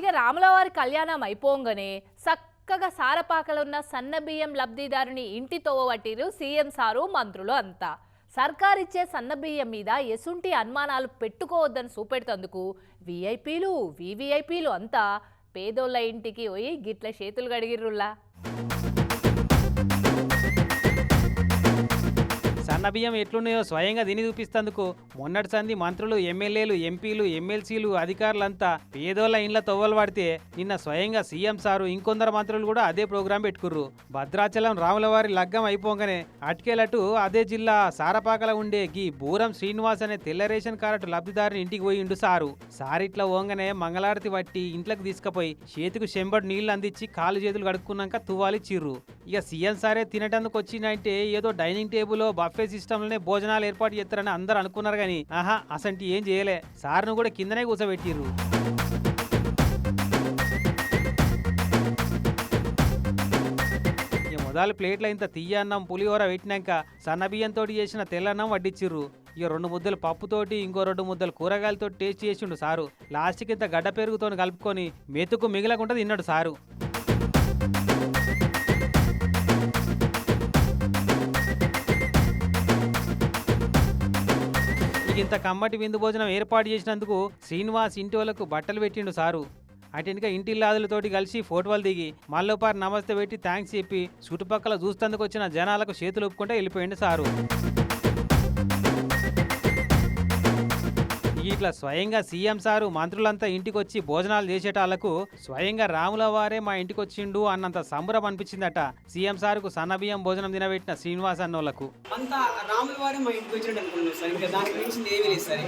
ఇక రాములవారి కళ్యాణం అయిపోగానే చక్కగా సారపాకలున్న సన్నబియ్యం లబ్ధిదారుని ఇంటి తోవబట్టిరు సీఎం సారు మంత్రులు అంతా. సర్కారిచ్చే సన్నబియ్యం మీద ఎసుంటి అనుమానాలు పెట్టుకోవద్దని చూపెడుతందుకు వీఐపీలు వీవీఐపీలు అంతా పేదోళ్ళ ఇంటికి పోయి గిట్ల చేతులు గడిగిర్రుల్లా. సన్నబియ్యం ఎట్లున్నాయో స్వయంగా తిని చూపిస్తందుకు మొన్నటి సంది మంత్రులు ఎమ్మెల్యేలు ఎంపీలు ఎమ్మెల్సీలు అధికారులంతా పేదోళ్ల ఇండ్ల తొవ్వలు పడితే నిన్న స్వయంగా సీఎం సారు ఇంకొందరు మంత్రులు కూడా అదే ప్రోగ్రాం పెట్టుకుర్రు. భద్రాచలం రాములవారి లగ్గం అయిపోగానే అటుకేలటు అదే జిల్లా సారపాకల ఉండే గీ బూరం శ్రీనివాస్ అనే తెల్ల రేషన్ కార్డు లబ్ధిదారుని ఇంటికి పోయిండు సారు. సారిట్లా పోగానే మంగళారతి పట్టి ఇంట్లోకి తీసుకుపోయి చేతికి చెంబడు నీళ్లు అందించి కాలు చేతులు కడుక్కున్నాక తువ్వాలిచ్చిర్రు. ఇక సీఎం సారే తినటందుకు వచ్చిందంటే ఏదో డైనింగ్ టేబుల్ బఫే సిస్టంలోనే భోజనాలు ఏర్పాటు చేస్తారని అందరు అనుకున్నారు కానీ అసంటి ఏం చేయలే. సార్ను కూడా కిందనే కూర్చోబెట్టిర్రు. ఇక మొదలు ప్లేట్ల ఇంత తీయన్నం పులిహోర పెట్టినాక సన్నబియ్యంతో చేసిన తెల్లన్నం వడ్డిచ్చిర్రు. ఇక 2 ముద్దలు పప్పుతోటి ఇంకో 2 ముద్దలు కూరగాయలతో టేస్ట్ చేసిండు సారు. లాస్ట్కి ఇంత గడ్డ పెరుగుతో కలుపుకొని మెతుకు మిగలకుండా తిన్నాడు సారు. ఇంత కమ్మటి విందు భోజనం ఏర్పాటు చేసినందుకు శ్రీనివాస్ ఇంటి వాళ్ళకు బట్టలు పెట్టిండు సారు. అటెనక ఇంటిల్లాదులతోటి కలిసి ఫోటోలు దిగి మళ్ళోపారి నమస్తే పెట్టి థ్యాంక్స్ చెప్పి చుట్టుపక్కల చూస్తందుకు వచ్చిన జనాలకు చేతులు ఒప్పుకుంటే వెళ్ళిపోయిండు సారు. ఇట్లా స్వయంగా సీఎం సారు మంత్రులంతా ఇంటికి వచ్చి భోజనాలు చేసేటాళ్లకు స్వయంగా రాముల వారే మా ఇంటికి వచ్చిండు అన్నంత సంబరం అనిపించిందట సీఎం సారుకు సన్నబియ్యం భోజనం తినబెట్టిన శ్రీనివాస్ అన్నోళ్లకు. అంతా రాముల వారే మా ఇంటికి వచ్చినట్టు అనుకున్నాను సార్. ఇంకా దాని గురించి ఏమీ లేదు సార్.